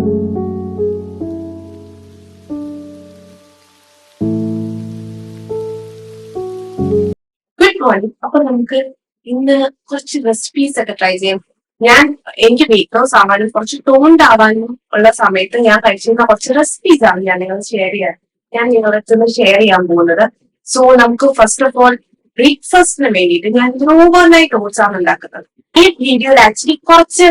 Good morning. അപ്പൊ നമുക്ക് ഇന്ന് കുറച്ച് റെസിപ്പീസ് ഒക്കെ ട്രൈ ചെയ്യാം. എനിക്ക് വെയിറ്റ് ലോസ് ആവാനും കുറച്ച് ടോൺഡ് ആവാനും ഉള്ള സമയത്ത് ഞാൻ കഴിച്ചിരുന്ന കുറച്ച് റെസിപ്പീസ് ആണ് ഞാൻ നിങ്ങളുടെ ഷെയർ ചെയ്യാൻ പോകുന്നത്. സോ നമുക്ക് ഫസ്റ്റ് ഓഫ് ഓൾ ബ്രേക്ക്ഫാസ്റ്റിന് വേണ്ടിയിട്ട് ഞാൻ ഓവർനൈറ്റ് ഓട്സ് ആണ് ഉണ്ടാക്കുന്നത്. ഈ വീഡിയോയിൽ ആക്ച്വലി കുറച്ച്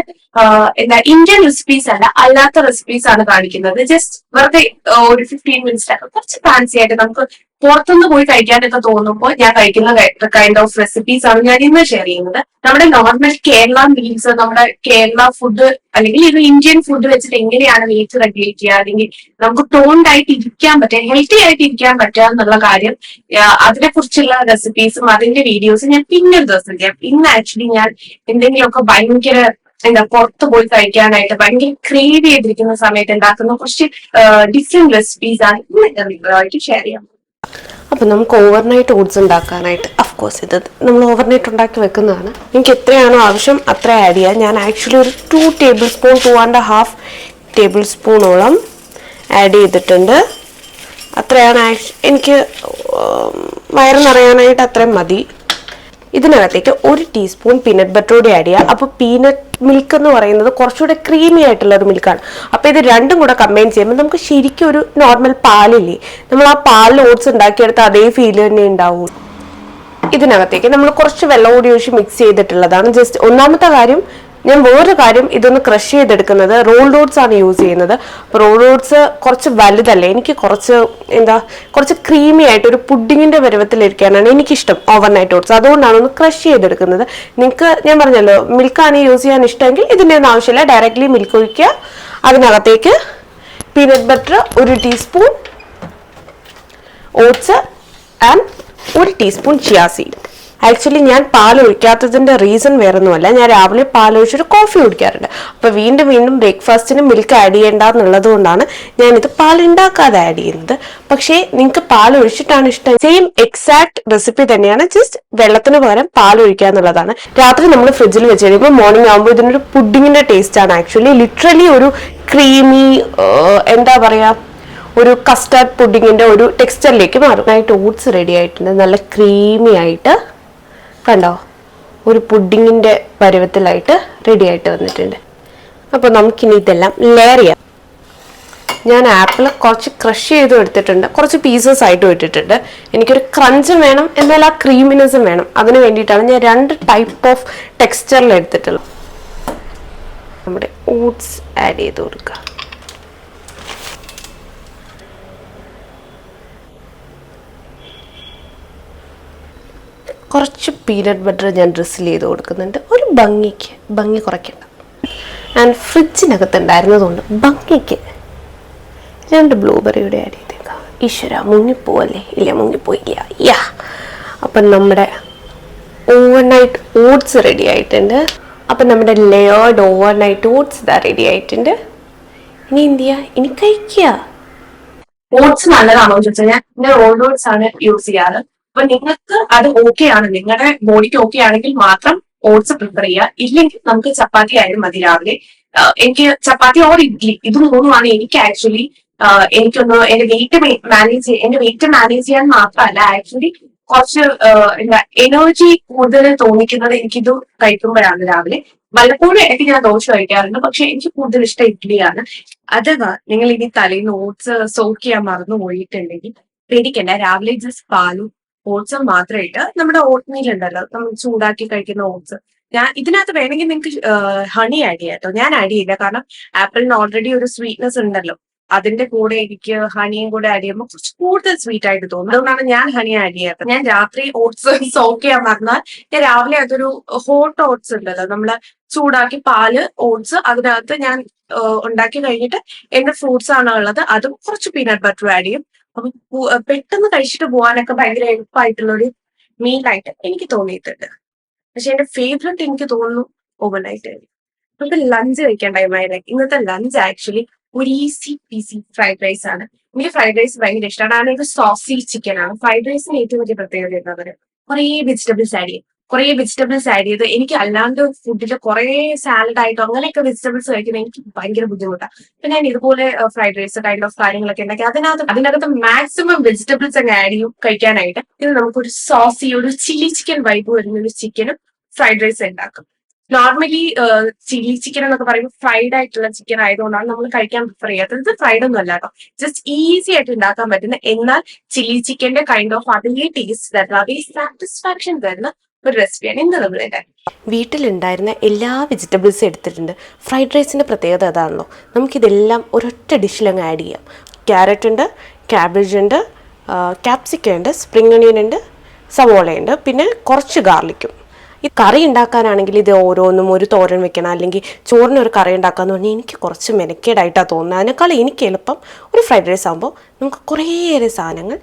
ഇന്ത്യൻ റെസിപ്പീസ് അല്ല, അല്ലാത്ത റെസിപ്പീസ് ആണ് കാണിക്കുന്നത്. ജസ്റ്റ് വെറുതെ ഒരു 15 മിനിറ്റ്സിലൊക്കെ കുറച്ച് ഫാൻസി ആയിട്ട് നമുക്ക് പുറത്തുനിന്ന് പോയി കഴിക്കാനൊക്കെ തോന്നുമ്പോൾ ഞാൻ കഴിക്കുന്ന കൈൻഡ് ഓഫ് റെസിപ്പീസ് ആണ് ഞാൻ ഇന്ന് ഷെയർ ചെയ്യുന്നത്. നമ്മുടെ നോർമൽ കേരള മീൽസ്, നമ്മുടെ കേരള ഫുഡ് അല്ലെങ്കിൽ ഒരു ഇന്ത്യൻ ഫുഡ് വെച്ചിട്ട് എങ്ങനെയാണ് വെയിറ്റ് റെഗുലേറ്റ് ചെയ്യുക, അല്ലെങ്കിൽ നമുക്ക് ടോൺഡ് ആയിട്ട് ഇരിക്കാൻ പറ്റുക, ഹെൽത്തി ആയിട്ട് ഇരിക്കാൻ പറ്റുക എന്നുള്ള കാര്യം, അതിനെ കുറിച്ചുള്ള റെസിപ്പീസും അതിന്റെ വീഡിയോസും ഞാൻ പിന്നൊരു ദിവസം ചെയ്യാം. ഇന്ന് ആക്ച്വലി ഞാൻ എന്തെങ്കിലുമൊക്കെ ഭയങ്കര പുറത്തു പോയി കഴിക്കാനായിട്ട് ഭയങ്കര ക്രേവ് ചെയ്തിരിക്കുന്ന സമയത്ത് ഉണ്ടാക്കുന്ന കുറച്ച് ഡിഫറെന്റ് റെസിപ്പീസ് ആണ് ഇന്ന് നിങ്ങളുമായിട്ട് ഷെയർ ചെയ്യാം. അപ്പം നമുക്ക് ഓവർനൈറ്റ് ഓട്സ് ഉണ്ടാക്കാനായിട്ട് അഫ്കോഴ്സ് ഇത് നമ്മൾ ഓവർനൈറ്റ് ഉണ്ടാക്കി വെക്കുന്നതാണ്. എനിക്ക് എത്രയാണോ ആവശ്യം അത്ര ആഡ് ചെയ്യാം. ഞാൻ ആക്ച്വലി ഒരു 2 ടേബിൾ സ്പൂൺ 2.5 ടേബിൾ സ്പൂണോളം ആഡ് ചെയ്തിട്ടുണ്ട്. അത്രയാണ് എനിക്ക് വയറ് നിറയാനായിട്ട് അത്രയും മതി. ഇതിനകത്തേക്ക് 1 ടീസ്പൂൺ പീനട്ട് ബട്ടർ കൂടി ആഡ് ചെയ്യുക. അപ്പോൾ പീനട്ട് മിൽക്ക് എന്ന് പറയുന്നത് കുറച്ചുകൂടെ ക്രീമി ആയിട്ടുള്ള ഒരു മിൽക്കാണ്. അപ്പോൾ ഇത് രണ്ടും കൂടെ കമ്പൈൻ ചെയ്യുമ്പോൾ നമുക്ക് ശരിക്കും ഒരു നോർമൽ പാലില്ലേ, നമ്മൾ ആ പാലിൽ ഓട്സ് ഉണ്ടാക്കിയെടുത്ത അതേ ഫീൽ തന്നെ ഉണ്ടാവും. ഇതിനകത്തേക്ക് നമ്മൾ കുറച്ച് വെള്ളം കൂടി ഒഴിച്ച് മിക്സ് ചെയ്തിട്ടുള്ളതാണ്. ജസ്റ്റ് ഒന്നാമത്തെ കാര്യം, ഞാൻ വേറൊരു കാര്യം, ഇതൊന്ന് ക്രഷ് ചെയ്തെടുക്കുന്നത് റോൾഡ് ഓട്സ് ആണ് യൂസ് ചെയ്യുന്നത്. റോൾഡ് ഓട്സ് കുറച്ച് വലുതല്ലേ, എനിക്ക് കുറച്ച് ക്രീമി ആയിട്ട് ഒരു പുഡിങ്ങിന്റെ പരുവത്തിലിരിക്കാനാണ് എനിക്കിഷ്ടം ഓവർനൈറ്റ് ഓട്സ്. അതുകൊണ്ടാണ് ഒന്ന് ക്രഷ് ചെയ്തെടുക്കുന്നത്. നിങ്ങൾക്ക് ഞാൻ പറഞ്ഞല്ലോ, മിൽക്കാണ് യൂസ് ചെയ്യാൻ ഇഷ്ടമെങ്കിൽ ഇതിൻ്റെ ഒന്നും ആവശ്യമില്ല, ഡയറക്റ്റ്ലി മിൽക്ക് ഒഴിക്കുക. അതിനകത്തേക്ക് peanut butter 1 teaspoon, oats and 1 teaspoon chia seed. Actually ഞാൻ പാൽ ഒഴിക്കാത്തതിൻ്റെ റീസൺ വേറൊന്നുമല്ല, ഞാൻ രാവിലെ പാൽ ഒഴിച്ചൊരു കോഫി കുടിക്കാറുണ്ട്. അപ്പോൾ വീണ്ടും ബ്രേക്ക്ഫാസ്റ്റിന് മിൽക്ക് ആഡ് ചെയ്യേണ്ട എന്നുള്ളത് കൊണ്ടാണ് ഞാനിത് പാൽ ഉണ്ടാക്കാതെ ആഡ് ചെയ്യുന്നത്. പക്ഷേ നിങ്ങൾക്ക് പാൽ ഒഴിച്ചിട്ടാണ് ഇഷ്ടം, സെയിം എക്സാക്ട് റെസിപ്പി തന്നെയാണ്, ജസ്റ്റ് വെള്ളത്തിന് പകരം പാൽ ഒഴിക്കുക എന്നുള്ളതാണ്. രാത്രി നമ്മൾ ഫ്രിഡ്ജിൽ വെച്ച് കഴിയുമ്പോൾ മോർണിംഗ് ആകുമ്പോൾ ഇതിനൊരു പുഡിങ്ങിൻ്റെ ടേസ്റ്റ് ആണ്. ആക്ച്വലി ലിറ്ററലി ഒരു ക്രീമി ഒരു കസ്റ്റാർഡ് പുഡിങ്ങിൻ്റെ ഒരു ടെക്സ്ചറിലേക്ക് മാറും. ആയിട്ട് ഓട്സ് റെഡി ആയിട്ടുണ്ട്, നല്ല ക്രീമി ആയിട്ട് കണ്ടോ, ഒരു പുഡിങ്ങിൻ്റെ പരുവത്തിലായിട്ട് റെഡി ആയിട്ട് വന്നിട്ടുണ്ട്. അപ്പോൾ നമുക്കിനി ഇതെല്ലാം ലെയർ ചെയ്യാം. ഞാൻ ആപ്പിൾ കുറച്ച് ക്രഷ് ചെയ്തും എടുത്തിട്ടുണ്ട്, കുറച്ച് പീസസ് ആയിട്ടും ഇട്ടിട്ടുണ്ട്. എനിക്കൊരു ക്രഞ്ചും വേണം, എന്നാൽ ആ ക്രീമിനെസ്സും വേണം. അതിന് വേണ്ടിയിട്ടാണ് ഞാൻ 2 ടൈപ്പ് ഓഫ് ടെക്സ്ചറിൽ എടുത്തിട്ടുള്ളത്. നമ്മുടെ ഓട്സ് ആഡ് ചെയ്ത് കൊടുക്കുക. കുറച്ച് പീനട്ട് ബട്ടർ ഞാൻ ഡ്രിസിൽ ചെയ്ത് കൊടുക്കുന്നുണ്ട്, ഒരു ഭംഗി കുറയ്ക്കണ്ട. ആൻഡ് ഫ്രിഡ്ജിനകത്ത് ഉണ്ടായിരുന്നതുകൊണ്ട് ഭംഗിക്ക് 2 ബ്ലൂബെറിയുടെ ആഡ് ചെയ്തേക്കാം. ഈശ്വര, മുങ്ങിപ്പോവല്ലേ? ഇല്ല, മുങ്ങിപ്പോയില്ല. അപ്പം നമ്മുടെ ഓവർനൈറ്റ് ഓട്സ് റെഡി ആയിട്ടുണ്ട്. അപ്പം നമ്മുടെ ലെയേർഡ് ഓവർനൈറ്റ് ഓട്സ് ഇതാ റെഡി ആയിട്ടുണ്ട്. ഇനി എന്ത് ചെയ്യുക? ഇനി കഴിക്കുക. ഓട്സ് നല്ലതാണോ ചോദിച്ചാൽ ഞാൻ റോൾഡ് ഓട്സ് ആണ് യൂസ് ചെയ്യാറ്. അപ്പൊ നിങ്ങൾക്ക് അത് ഓക്കെ ആണ്, നിങ്ങളുടെ ബോഡിക്ക് ഓക്കെ ആണെങ്കിൽ മാത്രം ഓട്സ് പ്രിഫർ ചെയ്യുക. ഇല്ലെങ്കിൽ നമുക്ക് ചപ്പാത്തി ആയാലും മതി രാവിലെ. എനിക്ക് ചപ്പാത്തി ഓർ ഇഡ്ഡലി, ഇത് മൂന്നുമാണ് എനിക്ക് ആക്ച്വലി എനിക്കൊന്ന് എന്റെ വെയിറ്റ് മാനേജ് ചെയ്യാൻ മാത്രമല്ല, ആക്ച്വലി കുറച്ച് എനർജി കൂടുതൽ തോന്നിക്കുന്നത് എനിക്കിത് കഴിക്കുമ്പോഴാണ് രാവിലെ. വല്ലപ്പോഴും ഇടയ്ക്ക് ഞാൻ ദോശ കഴിക്കാറുണ്ട്, പക്ഷെ എനിക്ക് കൂടുതൽ ഇഷ്ടം ഇഡ്ഡലിയാണ്. അഥവാ നിങ്ങൾ ഇനി തലേന്ന് ഓട്സ് സോക്ക് ചെയ്യാൻ മറന്നു പോയിട്ടുണ്ടെങ്കിൽ പേടിക്കണ്ട, രാവിലെ ജസ്റ്റ് പാലും ഓട്സ് മാത്രമായിട്ട് നമ്മുടെ ഓട്ട് മീൽ ഉണ്ടല്ലോ, നമ്മൾ ചൂടാക്കി കഴിക്കുന്ന ഓട്സ്, ഇതിനകത്ത് വേണമെങ്കിൽ നിങ്ങൾക്ക് ഹണി ആഡ് ചെയ്യാം കേട്ടോ. ഞാൻ ആഡ് ചെയ്യില്ല, കാരണം ആപ്പിളിന് ഓൾറെഡി ഒരു സ്വീറ്റ്നെസ് ഉണ്ടല്ലോ. അതിന്റെ കൂടെ എനിക്ക് ഹണിയും കൂടെ ആഡ് ചെയ്യുമ്പോൾ കുറച്ച് കൂടുതൽ സ്വീറ്റ് ആയിട്ട് തോന്നും. അതുകൊണ്ടാണ് ഞാൻ ഹണി ആഡ് ചെയ്യാത്തത്. ഞാൻ രാത്രി ഓട്സ് സോക്ക് ചെയ്യാൻ മറന്നാൽ ഞാൻ രാവിലെ അതൊരു ഹോട്ട് ഓട്സ് ഉണ്ടല്ലോ, നമ്മള് ചൂടാക്കി പാല് ഓട്സ് അതിനകത്ത് ഞാൻ ഉണ്ടാക്കി കഴിഞ്ഞിട്ട് എന്റെ ഫ്രൂട്ട്സ് ആണ് ഉള്ളത്, അതും കുറച്ച് പീനട്ട് ബട്ടർ ആഡ് ചെയ്യും. അപ്പൊ പെട്ടെന്ന് കഴിച്ചിട്ട് പോകാനൊക്കെ ഭയങ്കര എളുപ്പമായിട്ടുള്ളൊരു മീലായിട്ട് എനിക്ക് തോന്നിയിട്ടുണ്ട്. പക്ഷെ എന്റെ ഫേവറേറ്റ് എനിക്ക് തോന്നുന്നു ഓവർനൈറ്റ് ആയിരിക്കും. നമുക്ക് ലഞ്ച് കഴിക്കാൻ ടൈമായില്ലേ? ഇന്നത്തെ ലഞ്ച് ആക്ച്വലി ഒരു ഈസി പീസി ഫ്രൈഡ് റൈസ് ആണ്. എനിക്ക് ഫ്രൈഡ് റൈസ് ഭയങ്കര ഇഷ്ടമാണ്. അതൊരു സോസി ചിക്കൻ ആണ്. ഫ്രൈഡ് റൈസിന് ഏറ്റവും വലിയ പ്രത്യേകത എന്താ പറയുക, കുറേ വെജിറ്റബിൾസ് ആഡ് ചെയ്യും. കുറെ വെജിറ്റബിൾസ് ആഡ് ചെയ്ത് എനിക്ക് അല്ലാണ്ട് ഫുഡിൽ കുറെ സാലഡ് ആയിട്ടോ അങ്ങനെയൊക്കെ വെജിറ്റബിൾസ് കഴിക്കുന്നത് എനിക്ക് ഭയങ്കര ബുദ്ധിമുട്ടാണ്. അപ്പൊ ഞാൻ ഇതുപോലെ ഫ്രൈഡ് റൈസ് കൈൻഡ് ഓഫ് കാര്യങ്ങളൊക്കെ ഉണ്ടാക്കി അതിനകത്ത് മാക്സിമം വെജിറ്റബിൾസ് അങ്ങ് ആഡ് ചെയ്യും കഴിക്കാനായിട്ട്. ഇത് നമുക്കൊരു സോസി ഒരു ചില്ലി ചിക്കൻ വൈബ് വരുന്ന ഒരു ചിക്കനും ഫ്രൈഡ് റൈസ് ഉണ്ടാക്കും. നോർമലി ചില്ലി ചിക്കൻ എന്നൊക്കെ പറയുമ്പോൾ ഫ്രൈഡ് ആയിട്ടുള്ള ചിക്കൻ ആയതുകൊണ്ടാണ് നമ്മൾ കഴിക്കാൻ പ്രിഫർ ചെയ്യാത്തത്. ഇത് ഫ്രൈഡ് ഒന്നും അല്ല കേട്ടോ, ജസ്റ്റ് ഈസി ആയിട്ട് ഉണ്ടാക്കാൻ പറ്റുന്ന എന്നാൽ ചില്ലി ചിക്കന്റെ കൈൻഡ് ഓഫ് അതേ ടേസ്റ്റ് തരുന്ന അതേ സാറ്റിസ്ഫാക്ഷൻ തരുന്ന ഒരു റെസിപ്പിയാണ് ഇന്ന് നമ്മൾ ഉണ്ടാക്കുന്നത്. വീട്ടിലുണ്ടായിരുന്ന എല്ലാ വെജിറ്റബിൾസും എടുത്തിട്ടുണ്ട്. ഫ്രൈഡ് റൈസിൻ്റെ പ്രത്യേകത അതാണല്ലോ, നമുക്കിതെല്ലാം ഒരൊറ്റ ഡിഷിലങ്ങ് ആഡ് ചെയ്യാം. ക്യാരറ്റ് ഉണ്ട്, ക്യാബേജ് ഉണ്ട്, ക്യാപ്സിക്കം ഉണ്ട്, സ്പ്രിംഗ് ഒണിയൻ ഉണ്ട്, സവോളയുണ്ട്, പിന്നെ കുറച്ച് ഗാർലിക്കും. ഈ കറി ഉണ്ടാക്കാനാണെങ്കിൽ ഇത് ഓരോന്നും ഒരു തോരൻ വെക്കണം, അല്ലെങ്കിൽ ചോറിന് ഒരു കറി ഉണ്ടാക്കാന്ന് പറഞ്ഞാൽ എനിക്ക് കുറച്ച് മെനക്കേടായിട്ടാണ് തോന്നുന്നത്. അതിനേക്കാൾ എനിക്ക് എളുപ്പം ഒരു ഫ്രൈഡ് റൈസ് ആകുമ്പോൾ നമുക്ക് കുറേയേറെ സാധനങ്ങൾ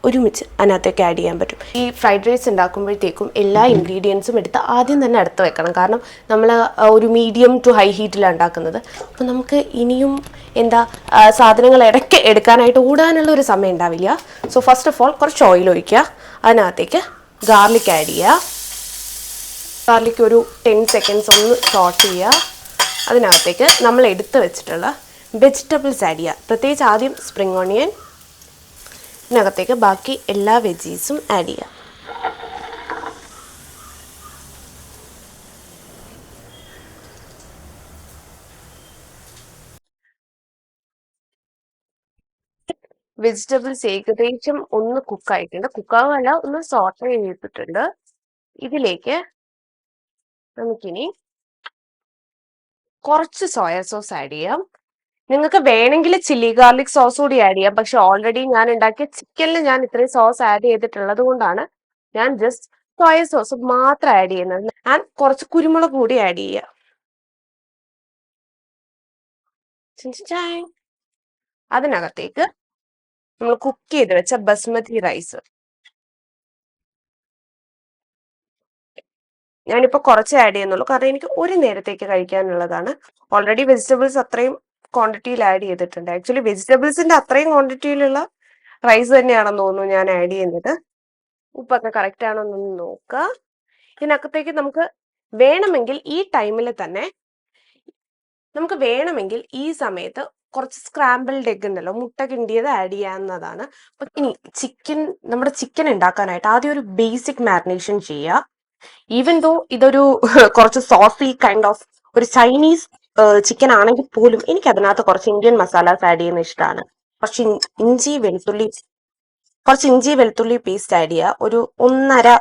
ഒരുമിച്ച് അതിനകത്തേക്ക് ആഡ് ചെയ്യാൻ പറ്റും. ഈ ഫ്രൈഡ് റൈസ് ഉണ്ടാക്കുമ്പോഴത്തേക്കും എല്ലാ ഇൻഗ്രീഡിയൻസും എടുത്ത് ആദ്യം തന്നെ അടുത്ത് വെക്കണം. കാരണം നമ്മൾ ഒരു മീഡിയം ടു ഹൈ ഹീറ്റിലാണ് ഉണ്ടാക്കുന്നത്. അപ്പോൾ നമുക്ക് ഇനിയും സാധനങ്ങൾ ഇടയ്ക്ക് എടുക്കാനായിട്ട് ഓടാനുള്ള ഒരു സമയം ഉണ്ടാവില്ല. സോ ഫസ്റ്റ് ഓഫ് ഓൾ കുറച്ച് ഓയിൽ ഒഴിക്കുക, അതിനകത്തേക്ക് ഗാർലിക് ആഡ് ചെയ്യുക. ഗാർലിക് ഒരു 10 സെക്കൻഡ്സ് ഒന്ന് സോട്ട് ചെയ്യുക. അതിനകത്തേക്ക് നമ്മൾ എടുത്ത് വെച്ചിട്ടുള്ള വെജിറ്റബിൾസ് ആഡ് ചെയ്യുക. പ്രത്യേകിച്ച് ആദ്യം സ്പ്രിംഗ് ഓണിയൻ, ഇതിനകത്തേക്ക് ബാക്കി എല്ലാ വെജീസും ആഡ് ചെയ്യുക. വെജിറ്റബിൾസ് ഏകദേശം ഒന്ന് കുക്കായിട്ടുണ്ട്. കുക്കാവല്ല, ഒന്ന് സോട്ട് ചെയ്തിട്ടുണ്ട്. ഇതിലേക്ക് നമുക്കിനി കുറച്ച് സോയ സോസ് ആഡ് ചെയ്യാം. നിങ്ങൾക്ക് വേണമെങ്കിൽ ചില്ലി ഗാർലിക് സോസ് കൂടി ആഡ് ചെയ്യാം. പക്ഷെ ഓൾറെഡി ഞാൻ ഉണ്ടാക്കിയ ചിക്കനിൽ ഞാൻ ഇത്രയും സോസ് ആഡ് ചെയ്തിട്ടുള്ളത് കൊണ്ടാണ് ഞാൻ ജസ്റ്റ് സോയ സോസ് മാത്രം ആഡ് ചെയ്യുന്നത്. ആൻഡ് കുറച്ച് കുരുമുളക് കൂടി ആഡ് ചെയ്യുക. അതിനകത്തേക്ക് നമ്മൾ കുക്ക് ചെയ്ത് വെച്ച ബസ്മതി റൈസ്, ഞാനിപ്പോൾ കുറച്ച് ആഡ് ചെയ്യുന്നുള്ളൂ കാരണം എനിക്ക് ഒരു നേരത്തേക്ക് കഴിക്കാനുള്ളതാണ്. ഓൾറെഡി വെജിറ്റബിൾസ് അത്രയും ക്വാണ്ടിറ്റിയിൽ ആഡ് ചെയ്തിട്ടുണ്ട്. ആക്ച്വലി വെജിറ്റബിൾസിന്റെ അത്രയും ക്വാണ്ടിറ്റിയിലുള്ള റൈസ് തന്നെയാണെന്ന് തോന്നുന്നു ഞാൻ ആഡ് ചെയ്യുന്നത്. ഉപ്പൊക്കെ കറക്റ്റ് ആണോ എന്നൊന്ന് നോക്കുക. ഇതിനകത്തേക്ക് നമുക്ക് വേണമെങ്കിൽ ഈ ടൈമിൽ തന്നെ ഈ സമയത്ത് കുറച്ച് സ്ക്രാമ്പിൾഡ് എഗ് ഉണ്ടല്ലോ, മുട്ട കിണ്ടിയത് ആഡ് ചെയ്യാവുന്നതാണ്. അപ്പൊ ഇനി നമ്മുടെ ചിക്കൻ ഉണ്ടാക്കാനായിട്ട് ആദ്യം ഒരു ബേസിക് മാരിനേഷൻ ചെയ്യുക. ഈവൻ ദോ ഇതൊരു കുറച്ച് സോസി കൈൻഡ് ഓഫ് ഒരു ചൈനീസ് ചിക്കൻ ആണെങ്കിൽ പോലും എനിക്ക് അതിനകത്ത് കുറച്ച് ഇന്ത്യൻ മസാലാസ് ആഡ് ചെയ്യുന്ന ഇഷ്ടമാണ്. കുറച്ച് ഇഞ്ചി വെളുത്തുള്ളി പേസ്റ്റ് ആഡ് ചെയ്യുക. ഒരു 1.5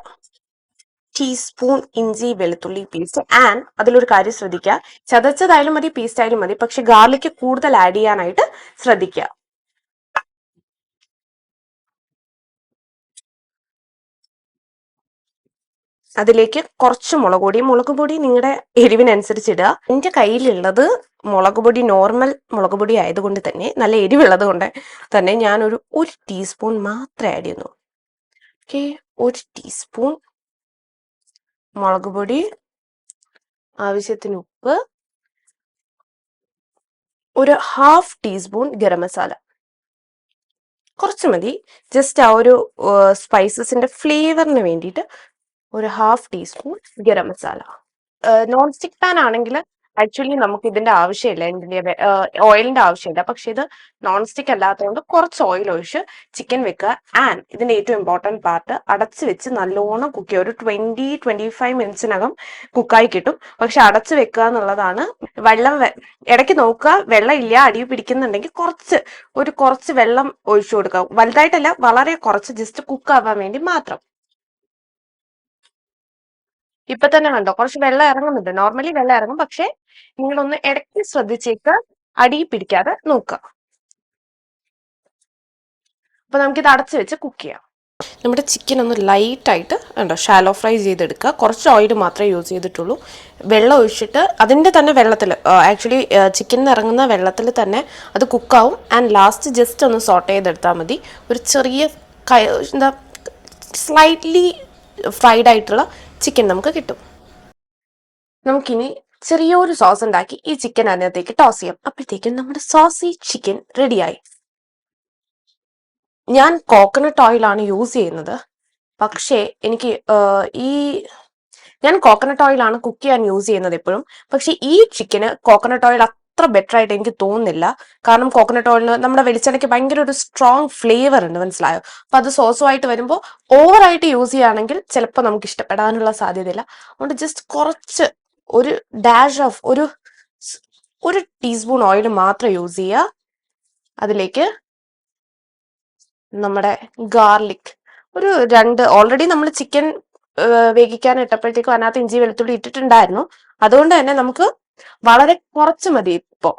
ടീസ്പൂൺ ഇഞ്ചി വെളുത്തുള്ളി പേസ്റ്റ്. ആൻഡ് അതിലൊരു കാര്യം ശ്രദ്ധിക്കുക, ചതച്ചതായാലും മതി പേസ്റ്റ് ആയാലും മതി, പക്ഷെ ഗാർലിക് കൂടുതൽ ആഡ് ചെയ്യാനായിട്ട് ശ്രദ്ധിക്കുക. അതിലേക്ക് കുറച്ച് മുളക് പൊടി നിങ്ങളുടെ എരിവിനനുസരിച്ച് ഇടുക. എൻ്റെ കയ്യിലുള്ളത് നോർമൽ മുളക് പൊടി ആയതുകൊണ്ട് തന്നെ, നല്ല എരിവുള്ളത് കൊണ്ട് തന്നെ ഞാൻ ഒരു ടീസ്പൂൺ മാത്രമേ ആഡ് ചെയ്യുന്നു. ഓക്കെ, 1 ടീസ്പൂൺ മുളക് പൊടി, ആവശ്യത്തിന് ഉപ്പ്, ഒരു 1/2 ടീസ്പൂൺ ഗരം മസാല, കുറച്ച് മതി. ജസ്റ്റ് ആ ഒരു സ്പൈസസിന്റെ ഫ്ലേവറിന് വേണ്ടിയിട്ട് ഒരു 1/2 teaspoon garam masala. Non stick pan ആണെങ്കിൽ ആക്ച്വലി നമുക്ക് ഇതിന്റെ ആവശ്യമില്ല, ഓയിലിന്റെ ആവശ്യമില്ല. പക്ഷെ ഇത് നോൺ സ്റ്റിക് അല്ലാത്തതുകൊണ്ട് കുറച്ച് ഓയിൽ ഒഴിച്ച് ചിക്കൻ വെക്കുക. ആൻഡ് ഇതിന്റെ ഏറ്റവും ഇമ്പോർട്ടൻറ്റ് പാർട്ട്, അടച്ച് വെച്ച് നല്ലോണം കുക്ക് ചെയ്യുക. ഒരു 20-25 മിനിറ്റ്സിനകം കുക്കായി കിട്ടും. പക്ഷെ അടച്ച് വെക്കുക എന്നുള്ളതാണ്. ഇടയ്ക്ക് നോക്കുക, വെള്ളം ഇല്ല അടി പിടിക്കുന്നുണ്ടെങ്കിൽ കുറച്ച് വെള്ളം ഒഴിച്ചു കൊടുക്കുക. വലുതായിട്ടല്ല, വളരെ കുറച്ച്, ജസ്റ്റ് കുക്ക് ആവാൻ വേണ്ടി മാത്രം. ഇപ്പൊ തന്നെ കണ്ടോ കുറച്ച് വെള്ളം ഇറങ്ങുന്നുണ്ട്. നോർമലി വെള്ളം ഇറങ്ങും, പക്ഷെ നിങ്ങളൊന്ന് ഇടയ്ക്ക് ശ്രദ്ധിച്ചേക്ക് അടി പിടിക്കാതെ നോക്കുക. അപ്പൊ നമുക്കിത് അടച്ചു വെച്ച് കുക്ക് ചെയ്യാം. നമ്മുടെ ചിക്കൻ ഒന്ന് ലൈറ്റായിട്ട് ഷാലോ ഫ്രൈ ചെയ്തെടുക്കുക. കുറച്ച് ഓയിൽ മാത്രമേ യൂസ് ചെയ്തിട്ടുള്ളൂ. വെള്ളം ഒഴിച്ചിട്ട് അതിൻ്റെ തന്നെ വെള്ളത്തിൽ, ആക്ച്വലി ചിക്കനിൽ ഇറങ്ങുന്ന വെള്ളത്തിൽ തന്നെ അത് കുക്കാവും. ആൻഡ് ലാസ്റ്റ് ജസ്റ്റ് ഒന്ന് സോട്ട് ചെയ്തെടുത്താൽ മതി. ഒരു ചെറിയ സ്ലൈറ്റ്ലി ഫ്രൈഡ് ആയിട്ടുള്ള ചിക്കൻ നമുക്ക് കിട്ടും. നമുക്കിനി ചെറിയൊരു സോസ് ഉണ്ടാക്കി ഈ ചിക്കൻ അതിനകത്തേക്ക് ടോസ് ചെയ്യാം. അപ്പോഴത്തേക്കും നമ്മുടെ സോസി ചിക്കൻ റെഡിയായി. ഞാൻ കോക്കനട്ട് ഓയിലാണ് യൂസ് ചെയ്യുന്നത്. പക്ഷേ എനിക്ക് ഈ ഞാൻ കോക്കനട്ട് ഓയിലാണ് കുക്ക് ചെയ്യാൻ യൂസ് ചെയ്യുന്നത് എപ്പോഴും. പക്ഷെ ഈ ചിക്കന് കോക്കനട്ട് ഓയിൽ അത്ര ബെറ്റർ ആയിട്ട് എനിക്ക് തോന്നുന്നില്ല. കാരണം കോക്കനട്ട് ഓയിലിന് നമ്മുടെ വെളിച്ചെണ്ണയ്ക്ക് ഭയങ്കര ഒരു സ്ട്രോങ് ഫ്ലേവർ ഉണ്ട്, മനസ്സിലായോ? അപ്പൊ അത് സോസുമായിട്ട് വരുമ്പോൾ ഓവറായിട്ട് യൂസ് ചെയ്യുകയാണെങ്കിൽ ചിലപ്പോൾ നമുക്ക് ഇഷ്ടപ്പെടാനുള്ള സാധ്യതയില്ല. അതുകൊണ്ട് ജസ്റ്റ് കുറച്ച് ഒരു ഡാഷ് ഓഫ് ഒരു ടീസ്പൂൺ ഓയിൽ മാത്രം യൂസ് ചെയ്യുക. അതിലേക്ക് നമ്മുടെ ഗാർലിക് ഒരു ഓൾറെഡി നമ്മൾ ചിക്കൻ വേവിക്കാൻ ഇട്ടപ്പോഴത്തേക്കും അതിനകത്ത് ഇഞ്ചി വെളുത്തുള്ളി ഇട്ടിട്ടുണ്ടായിരുന്നു. അതുകൊണ്ട് തന്നെ നമുക്ക് വളരെ കുറച്ച് മതി. ഇപ്പോ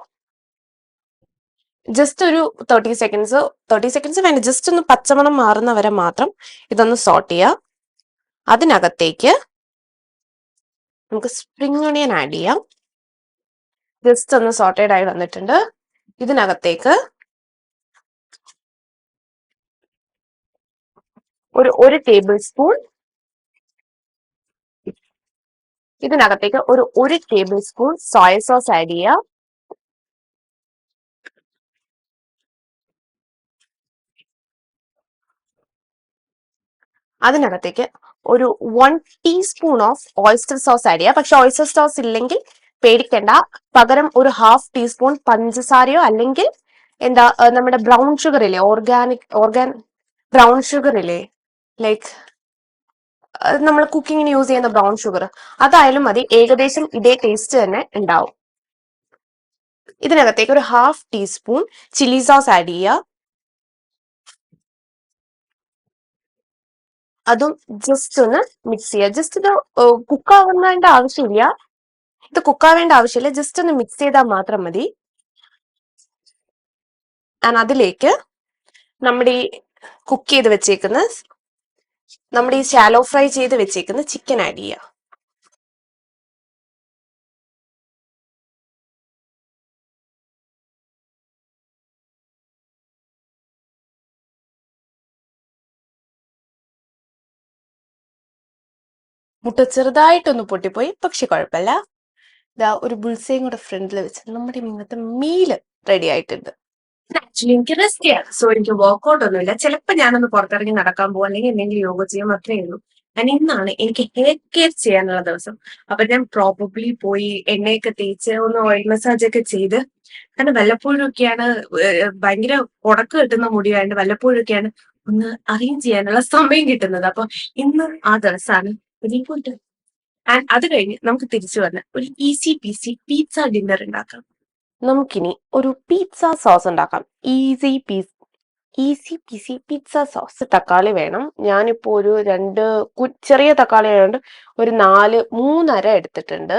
ജസ്റ്റ് ഒരു 30 സെക്കൻഡ്സ് വേണ്ട, ജസ്റ്റ് ഒന്ന് പച്ചമണം മാറുന്ന വരെ മാത്രം ഇതൊന്ന് സോട്ട് ചെയ്യാം. അതിനകത്തേക്ക് നമുക്ക് സ്പ്രിംഗ് ഓണിയൻ ആഡ് ചെയ്യാം. ജസ്റ്റ് ഒന്ന് സോട്ടേഡ് ആയി വന്നിട്ടുണ്ട്. ഇതിനകത്തേക്ക് ഒരു table spoon soya sauce add ചെയ്യാം. അതിനകത്തേക്ക് ഒരു 1 teaspoon of oyster sauce add ചെയ്യുക. പക്ഷെ ഓയിസ്റ്റർ സോസ് ഇല്ലെങ്കിൽ പേടിക്കണ്ട, പകരം ഒരു 1/2 ടീസ്പൂൺ പഞ്ചസാരയോ അല്ലെങ്കിൽ നമ്മുടെ ബ്രൗൺ ഷുഗർ ഇല്ലേ, ഓർഗാൻ ബ്രൗൺ ഷുഗർ ഇല്ലേ, ലൈക്ക് നമ്മൾ കുക്കിങ്ങിന് യൂസ് ചെയ്യുന്ന ബ്രൗൺ ഷുഗർ, അതായാലും മതി. ഏകദേശം ഇതേ ടേസ്റ്റ് തന്നെ ഉണ്ടാവും. ഇതിനകത്തേക്ക് ഒരു 1/2 ടീസ്പൂൺ ചില്ലി സോസ് ആഡ് ചെയ്യുക. അതും ജസ്റ്റ് ഒന്ന് മിക്സ് ചെയ്യുക. ജസ്റ്റ് ഇത് കുക്കാവേണ്ട ആവശ്യമില്ല. ജസ്റ്റ് ഒന്ന് മിക്സ് ചെയ്താൽ മാത്രം മതി. ആൻഡ് അതിലേക്ക് നമ്മുടെ ഈ ശാലോ ഫ്രൈ ചെയ്ത് വെച്ചേക്കുന്ന ചിക്കൻ ആഡ് ചെയ്യുക. മുട്ട ചെറുതായിട്ടൊന്ന് പൊട്ടിപ്പോയി, പക്ഷെ കുഴപ്പമില്ല. ഇതാ ഒരു ബുൾസയും കൂടെ ഫ്രണ്ടിൽ വെച്ച് നമ്മുടെ ഇന്നത്തെ മീല് റെഡി ആയിട്ടുണ്ട്. ആക്ച്വലി എനിക്ക് റെസ്റ്റ് ചെയ്യാം, സോ എനിക്ക് വർക്ക്ഔട്ട് ഒന്നുമില്ല. ചിലപ്പോൾ ഞാനൊന്ന് പുറത്തിറങ്ങി നടക്കാൻ പോകും, അല്ലെങ്കിൽ എന്തെങ്കിലും യോഗ ചെയ്യാൻ മാത്രമേ ഉള്ളൂ. ഞാൻ ഇന്നാണ് എനിക്ക് ഹെയർ കെയർ ചെയ്യാനുള്ള ദിവസം. അപ്പൊ ഞാൻ പ്രോബബ്ലി പോയി എണ്ണയൊക്കെ തേച്ച് ഒന്ന് ഓയിൽ മസാജ് ഒക്കെ ചെയ്ത്, കാരണം വല്ലപ്പോഴൊക്കെയാണ് ഭയങ്കര ഉടക്ക് കിട്ടുന്ന മുടിയായിട്ട് വല്ലപ്പോഴൊക്കെയാണ് ഒന്ന് അറേഞ്ച് ചെയ്യാനുള്ള സമയം കിട്ടുന്നത്. അപ്പൊ ഇന്ന് ആ ദിവസമാണ്. ആൻഡ് അത് കഴിഞ്ഞ് നമുക്ക് തിരിച്ചു വന്ന് ഒരു ഈസി പീസി പിസ്സ ഡിന്നർ ഉണ്ടാക്കാം. നമുക്കിനി ഒരു പിസ്സ സോസ് ഉണ്ടാക്കാം. Easy peasy pizza sauce. തക്കാളി വേണം. ഞാനിപ്പോ ഒരു ചെറിയ തക്കാളി ആയതുകൊണ്ട് ഒരു 3.5 എടുത്തിട്ടുണ്ട്.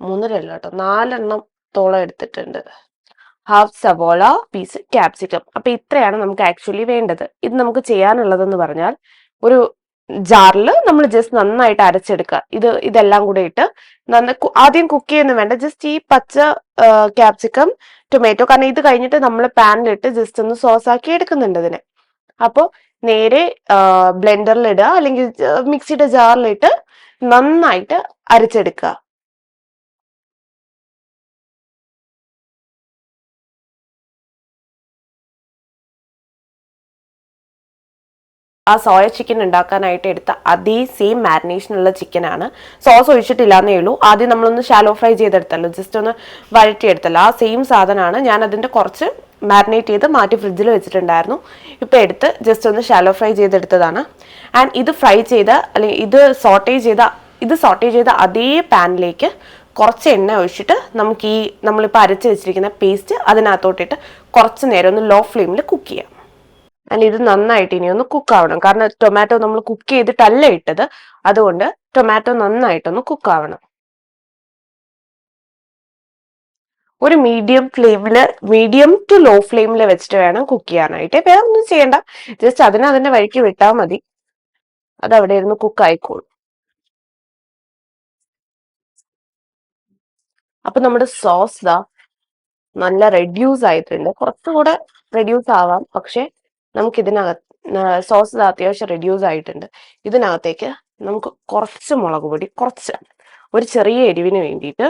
3.5 അല്ല കേട്ടോ, 4 എടുത്തിട്ടുണ്ട്. 1/2 സവോള പീസ് ക്യാപ്സിക്കം. അപ്പൊ ഇത്രയാണ് നമുക്ക് ആക്ച്വലി വേണ്ടത്. ഇത് നമുക്ക് ചെയ്യാനുള്ളതെന്ന് പറഞ്ഞാൽ ഒരു ജാറിൽ നമ്മൾ ജസ്റ്റ് നന്നായിട്ട് അരച്ചെടുക്കുക. ഇതെല്ലാം കൂടെ ഇട്ട് ആദ്യം കുക്ക് ചെയ്യുന്ന വേണ്ട, ജസ്റ്റ് ഈ പച്ച ക്യാപ്സിക്കം, ടൊമാറ്റോ, കാരണം ഇത് കഴിഞ്ഞിട്ട് നമ്മൾ പാനിലിട്ട് ജസ്റ്റ് ഒന്ന് സോസ് ആക്കി എടുക്കുന്നുണ്ട് ഇതിനെ. അപ്പോൾ നേരെ ബ്ലെൻഡറിൽ ഇടുക, അല്ലെങ്കിൽ മിക്സിയുടെ ജാറിലിട്ട് നന്നായിട്ട് അരച്ചെടുക്കുക. ആ സോയ ചിക്കൻ ഉണ്ടാക്കാനായിട്ട് എടുത്ത അതേ സെയിം മാരിനേഷനുള്ള ചിക്കനാണ്. സോസ് ഒഴിച്ചിട്ടില്ലാന്നേ ഉള്ളൂ. ആദ്യം നമ്മളൊന്ന് ഷാലോ ഫ്രൈ ചെയ്തെടുത്തല്ലോ, ജസ്റ്റ് ഒന്ന് വഴറ്റിയെടുത്തല്ലോ, ആ സെയിം സാധനമാണ്. ഞാൻ അതിന്റെ കുറച്ച് മാരിനേറ്റ് ചെയ്ത് മാറ്റി ഫ്രിഡ്ജിൽ വെച്ചിട്ടുണ്ടായിരുന്നു. ഇപ്പൊ എടുത്ത് ജസ്റ്റ് ഒന്ന് ഷാലോ ഫ്രൈ ചെയ്തെടുത്തതാണ്. ആൻഡ് ഇത് അല്ലെങ്കിൽ ഇത് സോട്ടേ ചെയ്ത അതേ പാനിലേക്ക് കുറച്ച് എണ്ണ ഒഴിച്ചിട്ട് നമുക്ക് നമ്മളിപ്പോൾ അരച്ച് വെച്ചിരിക്കുന്ന പേസ്റ്റ് അതിനകത്തോട്ടിട്ട് കുറച്ച് നേരം ഒന്ന് ലോ ഫ്ലെയിമിൽ കുക്ക് ചെയ്യാം. ആൻഡ് ഇത് നന്നായിട്ട് ഇനി ഒന്ന് കുക്ക് ആവണം, കാരണം ടൊമാറ്റോ നമ്മൾ കുക്ക് ചെയ്തിട്ടല്ല ഇട്ടത്, അതുകൊണ്ട് ടൊമാറ്റോ നന്നായിട്ടൊന്ന് കുക്ക് ആവണം. ഒരു മീഡിയം ടു ലോ ഫ്ലെയിമിൽ വെച്ചിട്ട് വേണം കുക്ക് ചെയ്യാനായിട്ട്. വേറെ ഒന്നും ചെയ്യണ്ട, ജസ്റ്റ് അതിന്റെ വഴിക്ക് വിട്ടാൽ മതി, അത് അവിടെ ഇരുന്ന് കുക്ക് ആയിക്കോളും. അപ്പൊ നമ്മുടെ സോസ് നല്ല റെഡ്യൂസ് ആയിട്ടുണ്ട്. കുറച്ചുകൂടെ റെഡ്യൂസ് ആവാം, പക്ഷെ നമുക്ക് സോസ് അത്യാവശ്യം റെഡ്യൂസ് ആയിട്ടുണ്ട്. ഇതിനകത്തേക്ക് നമുക്ക് കുറച്ച് മുളക് പൊടി, ഒരു ചെറിയ എരിവിന് വേണ്ടിയിട്ട്,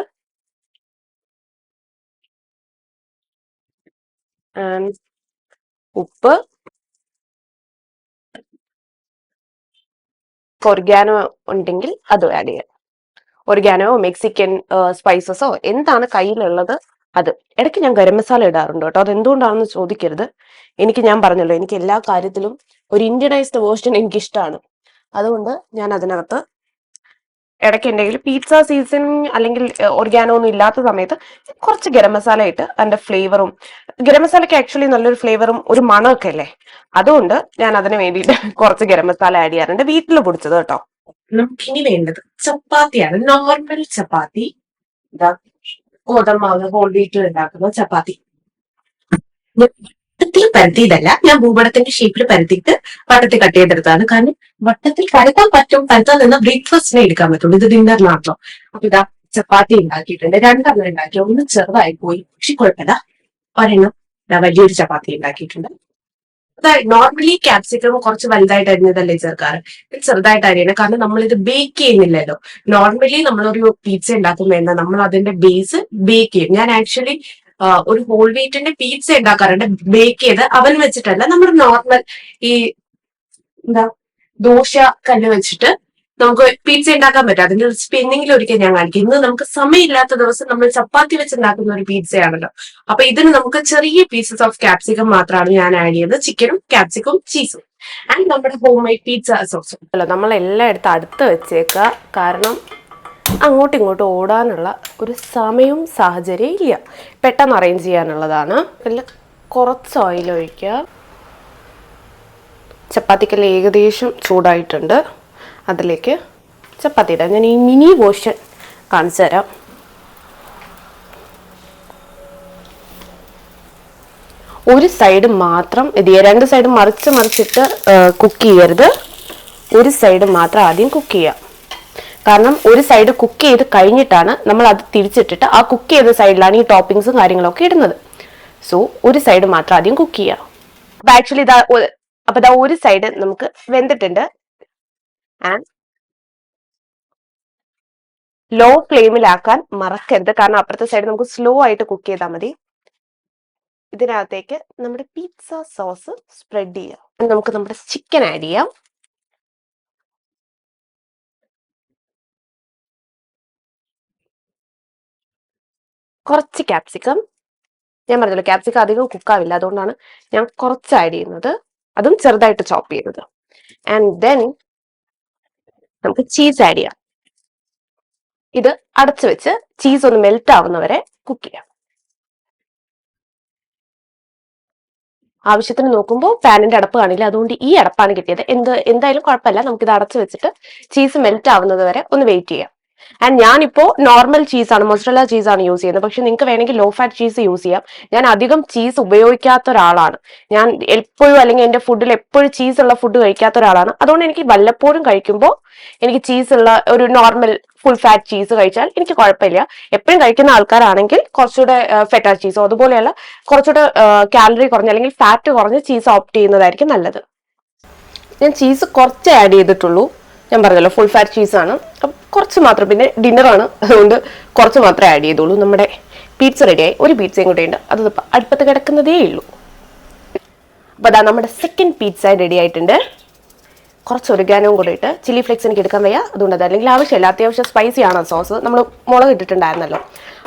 ഉപ്പ്, ഒറിഗാനോ ഉണ്ടെങ്കിൽ അതും ആഡ് ചെയ്യാം. ഒറിഗാനോ, മെക്സിക്കൻ സ്പൈസസോ എന്താണ് കയ്യിലുള്ളത് അത്. ഇടയ്ക്ക് ഞാൻ ഗരം മസാല ഇടാറുണ്ട് കേട്ടോ. അത് എന്തുകൊണ്ടാണെന്ന് ചോദിക്കരുത്. ഞാൻ പറഞ്ഞല്ലോ, എനിക്ക് എല്ലാ കാര്യത്തിലും ഒരു ഇന്ത്യനൈസ്ഡ് വേർഷൻ എനിക്ക് ഇഷ്ടമാണ്. അതുകൊണ്ട് ഞാൻ അതിനകത്ത് ഇടയ്ക്ക് എന്തെങ്കിലും പിസ്സ സീസൺ അല്ലെങ്കിൽ ഒറിഗാനോ ഒന്നും ഇല്ലാത്ത സമയത്ത് കുറച്ച് ഗരം മസാല ഇട്ട് അതിന്റെ ഫ്ലേവറും, ഗരം മസാലയ്ക്ക് ആക്ച്വലി നല്ലൊരു ഫ്ലേവറും ഒരു മണമൊക്കെ അല്ലേ, അതുകൊണ്ട് ഞാൻ അതിന് വേണ്ടിയിട്ട് കുറച്ച് ഗരം മസാല ആഡ് ചെയ്യാറുണ്ട്, വീട്ടിൽ പൊടിച്ചത് കേട്ടോ. നമുക്കിനി വേണ്ടത് ചപ്പാത്തിയാണ്. നോർമൽ ചപ്പാത്തി, ഗോതമ്പാവ് ഹോൾ വീറ്റിൽ ഉണ്ടാക്കുന്ന ചപ്പാത്തി. വട്ടത്തിൽ പരത്തിയതല്ല, ഞാൻ ഭൂപടത്തിന്റെ ഷേപ്പിൽ പരത്തിയിട്ട് വട്ടത്തിൽ കട്ട് ചെയ്തെടുത്താണ്. കാരണം വട്ടത്തിൽ പരത്താൻ പറ്റും, പരത്താൻ നിന്ന് ബ്രേക്ക്ഫാസ്റ്റിനെ എടുക്കാൻ പറ്റുള്ളൂ, ഇത് ഡിന്നറിനാണല്ലോ. അപ്പൊ ഇതാ ചപ്പാത്തി ഉണ്ടാക്കിയിട്ടുണ്ട്. 2 എണ്ണം ഉണ്ടാക്കി, ഒന്ന് ചെറുതായി പോയി, പക്ഷെ കുഴപ്പമില്ല. ഒരെണ്ണം വലിയൊരു ചപ്പാത്തി ഉണ്ടാക്കിയിട്ടുണ്ട്. നോർമലി ക്യാപ്സിക്കം കുറച്ച് വലുതായിട്ട് അരിഞ്ഞതല്ലേ ചേർക്കാറ്, ഇത് ചെറുതായിട്ട് അരിയണം. കാരണം നമ്മൾ ഇത് ബേക്ക് ചെയ്യുന്നില്ലല്ലോ. നോർമലി നമ്മളൊരു പിസ്സ ഉണ്ടാക്കുമ്പോൾ എന്താ, നമ്മൾ അതിന്റെ ബേസ് ബേക്ക് ചെയ്യും. ഞാൻ ആക്ച്വലി ഒരു ഹോൾ വീറ്റിന്റെ പിസ്സ ഉണ്ടാക്കാറുണ്ട്, ബേക്ക് ചെയ്ത് അവൻ വെച്ചിട്ടല്ല. നമ്മുടെ നോർമൽ ഈ ദോശ കല്ല് വെച്ചിട്ട് നമുക്ക് പിസ്സ ഉണ്ടാക്കാൻ പറ്റും. അതിന്റെ റെസിപ്പി എന്തെങ്കിലും ഒരിക്കൽ ഞാൻ കാണിക്കും. ഇന്ന് നമുക്ക് സമയമില്ലാത്ത ദിവസം നമ്മൾ ചപ്പാത്തി വെച്ച് ഉണ്ടാക്കുന്ന ഒരു പിസ്സയാണല്ലോ. അപ്പൊ ഇതിന് നമുക്ക് ചെറിയ പീസസ് ഓഫ് ക്യാപ്സിക്കം മാത്രമാണ് ഞാൻ ആഡ് ചെയ്തത്, ചിക്കനും ക്യാപ്സിക്കും ചീസും ആൻഡ് നമ്മുടെ ഹോം മെയ്ഡ് പിസ്സ സോസും. അല്ല, നമ്മളെല്ലാം എടുത്ത് അടുത്ത് വെച്ചേക്കുക. കാരണം അങ്ങോട്ടും ഇങ്ങോട്ടും ഓടാനുള്ള ഒരു സമയവും സാഹചര്യം ഇല്ല, പെട്ടെന്ന് അറേഞ്ച് ചെയ്യാനുള്ളതാണ്. അതിൽ കുറച്ച് ഓയിൽ ഒഴിക്കുക. ചപ്പാത്തിക്കെല്ലാം ഏകദേശം ചൂടായിട്ടുണ്ട്, അതിലേക്ക് ചപ്പാത്തി ഇടാം. ഞാൻ ഈ മിനി വേർഷൻ കാണിച്ചു തരാം. ഒരു സൈഡ് മാത്രം ഇത് ചെയ്യുക, 2 സൈഡ് മറിച്ചിട്ട് കുക്ക് ചെയ്യരുത്. ഒരു സൈഡ് മാത്രം ആദ്യം കുക്ക് ചെയ്യാം. കാരണം ഒരു സൈഡ് കുക്ക് ചെയ്ത് കഴിഞ്ഞിട്ടാണ് നമ്മൾ അത് തിരിച്ചിട്ടിട്ട് ആ കുക്ക് ചെയ്ത സൈഡിലാണ് ഈ ടോപ്പിങ്സും കാര്യങ്ങളൊക്കെ ഇടുന്നത്. സോ ഒരു സൈഡ് മാത്രം ആദ്യം കുക്ക് ചെയ്യാം. അപ്പൊ ആക്ച്വലി ഇതാ ഒരു സൈഡ് നമുക്ക് വെന്തിട്ടുണ്ട്. ആൻഡ് ലോ ഫ്ലെയിമിലാക്കാൻ മറക്കരുത്, കാരണം അപ്പുറത്തെ സൈഡ് നമുക്ക് സ്ലോ ആയിട്ട് കുക്ക് ചെയ്താൽ മതി. ഇതിനകത്തേക്ക് നമ്മുടെ പിസ്സ സോസ് സ്പ്രെഡ് ചെയ്യാം. നമുക്ക് നമ്മുടെ ചിക്കൻ ആഡ് ചെയ്യാം. കുറച്ച് ക്യാപ്സിക്കം, ഞാൻ പറഞ്ഞല്ലോ ക്യാപ്സിക്കം അധികം കുക്കാവില്ല, അതുകൊണ്ടാണ് ഞാൻ കുറച്ച് ആഡ് ചെയ്യുന്നത്, അതും ചെറുതായിട്ട് ചോപ്പ് ചെയ്യുന്നത്. ആൻഡ് ദെൻ നമുക്ക് ചീസ് ആഡ് ചെയ്യാം. ഇത് അടച്ചു വെച്ച് ചീസ് ഒന്ന് മെൽറ്റ് ആവുന്നവരെ കുക്ക് ചെയ്യാം. ആവശ്യത്തിന് നോക്കുമ്പോൾ പാനിന്റെ അടപ്പ് കാണില്ല, അതുകൊണ്ട് ഈ അടപ്പാണ് കിട്ടിയത്. എന്തായാലും കുഴപ്പമില്ല, നമുക്കിത് അടച്ചു വെച്ചിട്ട് ചീസ് മെൽറ്റ് ആവുന്നത് വരെ ഒന്ന് വെയിറ്റ് ചെയ്യാം. ആൻഡ് ഞാനിപ്പോ നോർമൽ ചീസാണ്, മൊസറല്ല ചീസാണ് യൂസ് ചെയ്യുന്നത്. പക്ഷെ നിങ്ങൾക്ക് വേണമെങ്കിൽ ലോ ഫാറ്റ് ചീസ് യൂസ് ചെയ്യാം. ഞാൻ അധികം ചീസ് ഉപയോഗിക്കാത്ത ഒരാളാണ്. ഞാൻ എപ്പോഴും അല്ലെങ്കിൽ എന്റെ ഫുഡിൽ എപ്പോഴും ചീസ് ഉള്ള ഫുഡ് കഴിക്കാത്ത ഒരാളാണ്. അതുകൊണ്ട് എനിക്ക് വല്ലപ്പോഴും കഴിക്കുമ്പോൾ എനിക്ക് ചീസ് ഉള്ള ഒരു നോർമൽ ഫുൾ ഫാറ്റ് ചീസ് കഴിച്ചാൽ എനിക്ക് കുഴപ്പമില്ല. എപ്പോഴും കഴിക്കുന്ന ആൾക്കാരാണെങ്കിൽ കുറച്ചുകൂടെ ഫെറ്റാ ചീസോ അതുപോലെയുള്ള കുറച്ചുകൂടെ കാലറി കുറഞ്ഞ അല്ലെങ്കിൽ ഫാറ്റ് കുറഞ്ഞ ചീസ് ഓപ്റ്റ് ചെയ്യുന്നതായിരിക്കും നല്ലത്. ഞാൻ ചീസ് കുറച്ച് ആഡ് ചെയ്തിട്ടുള്ളൂ, ഞാൻ പറഞ്ഞല്ലോ ഫുൾ ഫാറ്റ് ചീസാണ്, കുറച്ച് മാത്രം. പിന്നെ ഡിന്നറാണ്, അതുകൊണ്ട് കുറച്ച് മാത്രമേ ആഡ് ചെയ്തുള്ളൂ. നമ്മുടെ പിസ്സ റെഡിയായി. ഒരു പിസ്സയും കൂടെ ഉണ്ട്, അത് അടുപ്പത്ത് കിടക്കുന്നതേ ഉള്ളൂ. അപ്പോൾ അതാ നമ്മുടെ സെക്കൻഡ് പിസ്സ റെഡി ആയിട്ടുണ്ട്. കുറച്ച് ഒറിഗാനോയും കൂടെ ഇട്ട്, ചില്ലി ഫ്ലേക്സ് എനിക്ക് എടുക്കാൻ വയ്യ, അതുകൊണ്ട് അത് അല്ലെങ്കിൽ ആവശ്യമില്ല. അത്യാവശ്യം സ്പൈസി ആണ് സോസ്, നമ്മൾ മുളക് ഇട്ടിട്ടുണ്ടായിരുന്നല്ലോ.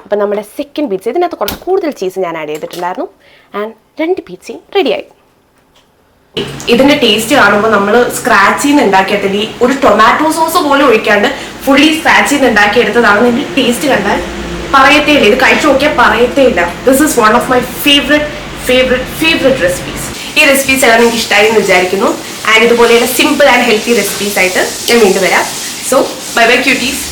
അപ്പം നമ്മുടെ സെക്കൻഡ് പിസ്സ, ഇതിനകത്ത് കുറച്ച് കൂടുതൽ ചീസ് ഞാൻ ആഡ് ചെയ്തിട്ടുണ്ടായിരുന്നു. ആൻഡ് 2 പിസ്സയും റെഡിയായി. ഇതിന്റെ ടേസ്റ്റ് കാണുമ്പോൾ നമ്മൾ സ്ക്രാച്ചിൽ നിന്ന് ഉണ്ടാക്കിയതിൽ ഒരു ടൊമാറ്റോ സോസ് പോലും ഒഴിക്കാണ്ട് ഫുള്ളി സ്ക്രാച്ചിൽ നിന്ന് ഉണ്ടാക്കിയെടുത്തതാണ്. ഇതിന്റെ ടേസ്റ്റ് കണ്ടാൽ പറയത്തേ ഇല്ല, ഇത് കഴിച്ചു നോക്കിയാൽ പറയത്തേ ഇല്ല. This is one of my favourite recipes. ഈ റെസിപ്പീസ് എല്ലാം നിങ്ങൾക്ക് ഇഷ്ടമായി എന്ന് വിചാരിക്കുന്നു. ആൻഡ് ഇതുപോലെയുള്ള സിമ്പിൾ ആൻഡ് ഹെൽത്തി റെസിപ്പീസ് ആയിട്ട് ഞാൻ വീണ്ടും വരാം. So bye bye quotes.